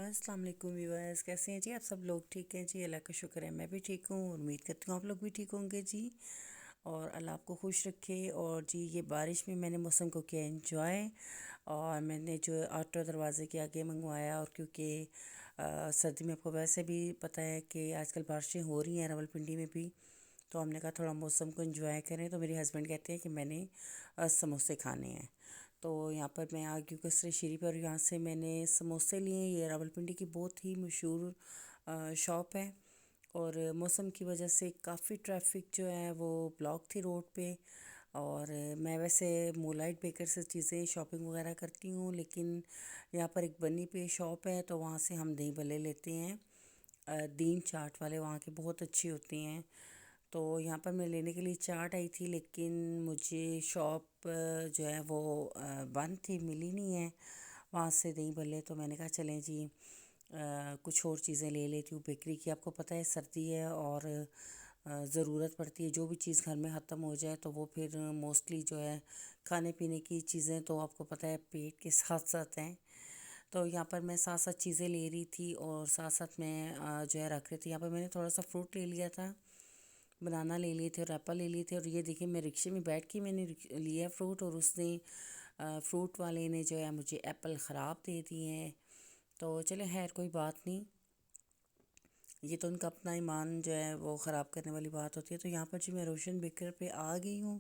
अस्सलाम वालेकुम व्यूअर्स, कैसे हैं जी आप सब लोग? ठीक हैं जी, अल्लाह का शुक्र है, मैं भी ठीक हूँ। उम्मीद करती हूँ आप लोग भी ठीक होंगे जी। और अल्लाह आपको खुश रखे। और जी ये बारिश में मैंने मौसम को किया एंजॉय। और मैंने जो आटो दरवाज़े के आगे मंगवाया, और क्योंकि सर्दी में आपको वैसे भी पता है कि आजकल बारिशें हो रही हैं रावलपिंडी में भी, तो हमने कहा थोड़ा मौसम को एंजॉय करें। तो मेरे हस्बैंड कहते हैं कि मैंने समोसे खाने हैं। तो यहाँ पर मैं आ गई कसरे शरी पर, यहाँ से मैंने समोसे लिए। ये रावलपिंडी की बहुत ही मशहूर शॉप है। और मौसम की वजह से काफ़ी ट्रैफिक जो है वो ब्लॉक थी रोड पे। और मैं वैसे मोलाइट बेकर से चीज़ें शॉपिंग वगैरह करती हूँ, लेकिन यहाँ पर एक बनी पे शॉप है तो वहाँ से हम दही भल्ले लेते हैं। दीन चाट वाले वहाँ के बहुत अच्छी होती हैं। तो यहाँ पर मैं लेने के लिए चाट आई थी, लेकिन मुझे शॉप जो है वो बंद थी, मिली नहीं है वहाँ से दही भल्ले। तो मैंने कहा चलें जी कुछ और चीज़ें ले लेती हूँ बेकरी की। आपको पता है सर्दी है और ज़रूरत पड़ती है जो भी चीज़ घर में ख़त्म हो जाए तो वो फिर मोस्टली जो है खाने पीने की चीज़ें तो आपको पता है पेट के साथ साथ हैं। तो यहाँ पर मैं साथ साथ चीज़ें ले रही थी और साथ साथ मैं जो है रख रही थी। यहाँ पर मैंने थोड़ा सा फ्रूट ले लिया था, बनाना ले लिए थे और एप्पल ले लिए थे। और ये देखिए मैं रिक्शे में बैठ के मैंने लिया फ्रूट, और उसने फ्रूट वाले ने जो है मुझे एप्पल ख़राब दे दिए हैं। तो चले खैर कोई बात नहीं, ये तो उनका अपना ईमान जो है वो ख़राब करने वाली बात होती है। तो यहाँ पर जी मैं रोशन बेकर पे आ गई हूँ।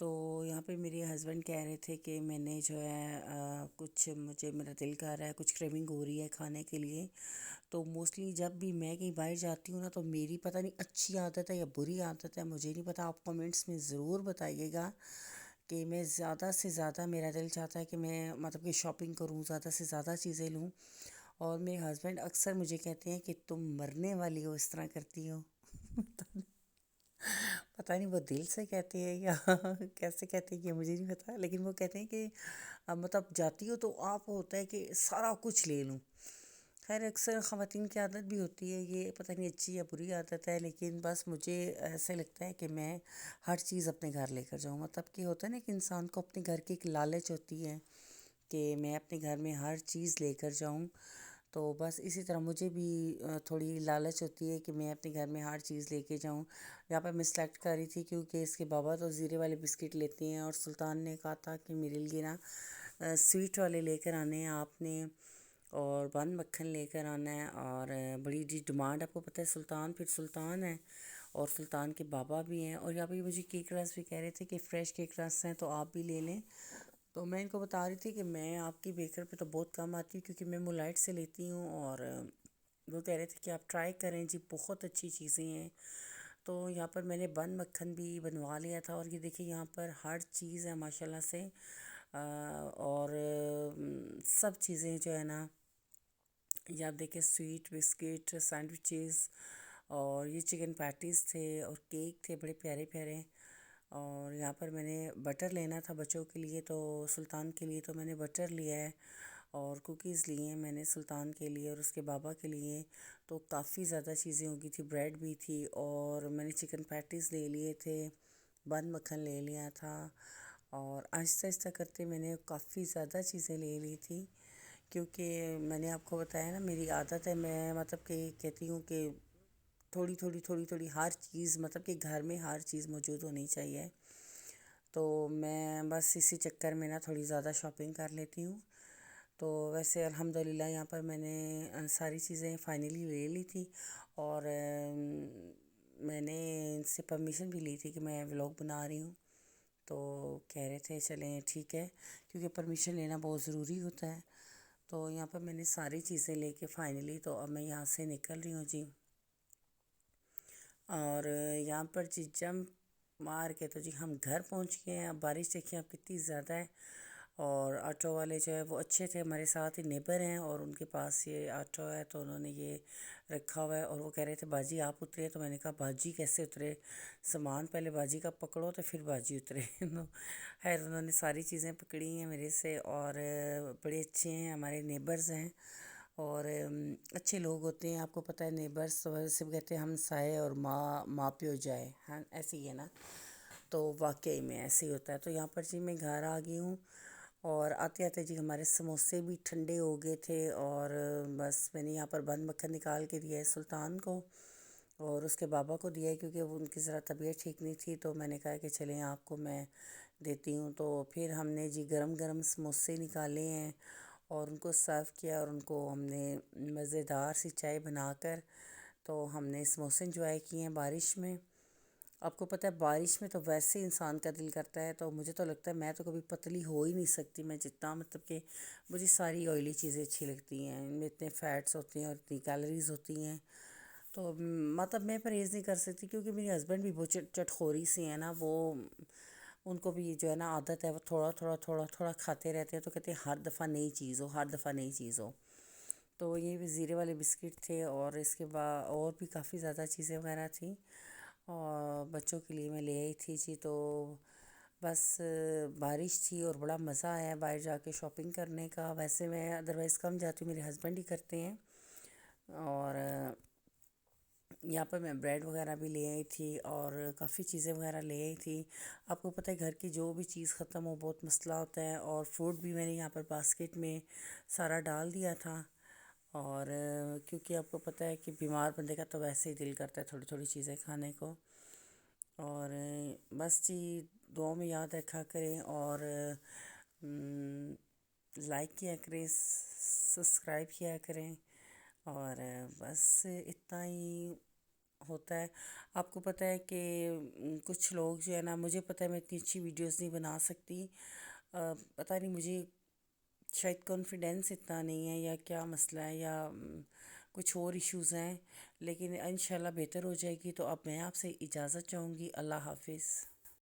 तो यहाँ पे मेरे हस्बैंड कह रहे थे कि मैंने जो है कुछ मुझे मेरा दिल कर रहा है, कुछ क्रेविंग हो रही है खाने के लिए। तो मोस्टली जब भी मैं कहीं बाहर जाती हूँ ना, तो मेरी पता नहीं अच्छी आदत है या बुरी आदत है, मुझे नहीं पता। आप कमेंट्स में ज़रूर बताइएगा कि मैं ज़्यादा से ज़्यादा मेरा दिल चाहता है कि मैं मतलब कि शॉपिंग करूँ, ज़्यादा से ज़्यादा चीज़ें लूँ। और मेरे हस्बैंड अक्सर मुझे कहते हैं कि तुम मरने वाली हो, इस तरह करती हो। पता नहीं वो दिल से कहते हैं या कैसे कहते हैं, कि मुझे नहीं पता। लेकिन वो कहते हैं कि मतलब जाती हो तो आप होता है कि सारा कुछ ले लूँ। खैर अक्सर ख़वातीन की आदत भी होती है, ये पता नहीं अच्छी या बुरी आदत है, लेकिन बस मुझे ऐसे लगता है कि मैं हर चीज़ अपने घर लेकर जाऊँ। मतलब कि होता है ना कि इंसान को अपने घर की एक लालच होती है कि मैं अपने घर में हर चीज़ लेकर जाऊँ। तो बस इसी तरह मुझे भी थोड़ी लालच होती है कि मैं अपने घर में हर चीज़ लेके जाऊँ। यहाँ पर मैं सेलेक्ट कर रही थी क्योंकि इसके बाबा तो ज़ीरे वाले बिस्किट लेते हैं, और सुल्तान ने कहा था कि मेरे लिए ना स्वीट वाले लेकर आने हैं आपने, और बन मक्खन लेकर आना है। और बड़ी जी डिमांड, आपको पता है सुल्तान फिर सुल्तान है, और सुल्तान के बाबा भी हैं। और यहाँ पे मुझे केक रस भी कह रहे थे कि फ़्रेश केक रस हैं तो आप भी ले लें। तो मैं इनको बता रही थी कि मैं आपकी बेकर पे तो बहुत कम आती हूँ क्योंकि मैं मुलाइट से लेती हूँ। और वो कह रहे थे कि आप ट्राई करें जी, बहुत अच्छी चीज़ें हैं। तो यहाँ पर मैंने बन मक्खन भी बनवा लिया था, और ये देखिए यहाँ पर हर चीज़ है माशाल्लाह से। और सब चीज़ें जो है ना, ये आप देखिए स्वीट बिस्किट सैंडविचेस, और ये चिकन पैटीज़ थे और केक थे बड़े प्यारे प्यारे। और यहाँ पर मैंने बटर लेना था बच्चों के लिए, तो सुल्तान के लिए तो मैंने बटर लिया है, और कुकीज़ लिए हैं मैंने सुल्तान के लिए और उसके बाबा के लिए। तो काफ़ी ज़्यादा चीज़ें हो गई थी, ब्रेड भी थी, और मैंने चिकन पैटीज़ ले लिए थे, बन मक्खन ले लिया था। और आहिस्ता आहिस्ता करते मैंने काफ़ी ज़्यादा चीज़ें ले ली थी, क्योंकि मैंने आपको बताया ना मेरी आदत है, मैं मतलब कि कहती हूँ कि थोड़ी थोड़ी थोड़ी थोड़ी हर चीज़, मतलब कि घर में हर चीज़ मौजूद होनी चाहिए। तो मैं बस इसी चक्कर में ना थोड़ी ज़्यादा शॉपिंग कर लेती हूँ। तो वैसे अल्हम्दुलिल्लाह यहाँ पर मैंने सारी चीज़ें फाइनली ले ली थी। और मैंने इनसे परमिशन भी ली थी कि मैं व्लॉग बना रही हूँ। तो कह रहे थे चलें ठीक है, क्योंकि परमिशन लेना बहुत ज़रूरी होता है। तो यहाँ पर मैंने सारी चीज़ें लेके फाइनली तो अब मैं यहाँ से निकल रही हूँ जी। और यहाँ पर जी जंप मार के तो जी हम घर पहुँच गए हैं। अब बारिश देखिए अब कितनी ज़्यादा है। और ऑटो वाले जो है वो अच्छे थे, हमारे साथ ही नेबर हैं, और उनके पास ये ऑटो है तो उन्होंने ये रखा हुआ है। और वो कह रहे थे बाजी आप उतरे, तो मैंने कहा बाजी कैसे उतरे, सामान पहले बाजी का पकड़ो तो फिर बाजी उतरे। तो खैर उन्होंने सारी चीज़ें पकड़ी हैं मेरे से, और बड़े अच्छे हैं, हमारे नेबर्स हैं। और अच्छे लोग होते हैं, आपको पता है नेबर्स तो वैसे भी कहते हैं हम साए और माँ माँ प्यो जाए, हाँ ऐसे ही है ना। तो वाकई में ऐसे ही होता है। तो यहाँ पर जी मैं घर आ गई हूँ, اور آتے آتے جی ہمارے سموسے بھی ٹھنڈے ہو گئے تھے، اور بس میں نے یہاں پر بند مکھن نکال کے دیا ہے سلطان کو، اور اس کے بابا کو دیا ہے کیونکہ وہ ان کی ذرا طبیعت ٹھیک نہیں تھی، تو میں نے کہا کہ چلیں آپ کو میں دیتی ہوں۔ تو پھر ہم نے جی گرم گرم سموسے نکالے ہیں اور ان کو سرو کیا، اور ان کو ہم نے مزیدار سی چائے بنا کر تو ہم نے سموسے انجوائے کیے ہیں بارش میں۔ آپ کو پتہ ہے بارش میں تو ویسے انسان کا دل کرتا ہے، تو مجھے تو لگتا ہے میں تو کبھی پتلی ہو ہی نہیں سکتی، میں جتنا مطلب کہ مجھے ساری آئلی چیزیں اچھی لگتی ہیں، ان میں اتنے فیٹس ہوتے ہیں اور اتنی کیلوریز ہوتی ہیں، تو مطلب میں پرہیز نہیں کر سکتی، کیونکہ میرے ہسبینڈ بھی بہت چٹخوری سے ہیں نا، وہ ان کو بھی جو ہے نا عادت ہے، وہ تھوڑا تھوڑا تھوڑا تھوڑا کھاتے رہتے ہیں، تو کہتے ہیں ہر دفعہ نئی چیز ہو، ہر دفعہ نئی چیز ہو۔ تو یہ بھی زیرے والے بسکٹ تھے، اور اس کے بعد اور بھی کافی زیادہ چیزیں وغیرہ تھیں، اور بچوں کے لیے میں لے آئی تھی جی۔ تو بس بارش تھی اور بڑا مزہ آیا باہر جا کے شاپنگ کرنے کا، ویسے میں ادروائز کم جاتی ہوں، میرے ہسبینڈ ہی کرتے ہیں، اور یہاں پر میں بریڈ وغیرہ بھی لے آئی تھی اور کافی چیزیں وغیرہ لے آئی تھی۔ آپ کو پتہ ہے گھر کی جو بھی چیز ختم ہو بہت مسئلہ ہوتا ہے، اور فروٹ بھی میں نے یہاں پر باسکٹ میں سارا ڈال دیا تھا، اور کیونکہ آپ کو پتہ ہے کہ بیمار بندے کا تو ویسے ہی دل کرتا ہے تھوڑی تھوڑی چیزیں کھانے کو، اور بس جی دعاؤں میں یاد رکھا کریں، اور لائک کیا کریں، سبسکرائب کیا کریں، اور بس اتنا ہی ہوتا ہے۔ آپ کو پتہ ہے کہ کچھ لوگ جو ہے نا، مجھے پتہ ہے میں اتنی اچھی ویڈیوز نہیں بنا سکتی، پتہ نہیں مجھے شاید کانفیڈینس اتنا نہیں ہے یا کیا مسئلہ ہے، یا کچھ اور ایشوز ہیں، لیکن انشاءاللہ بہتر ہو جائے گی۔ تو اب میں آپ سے اجازت چاہوں گی، اللہ حافظ۔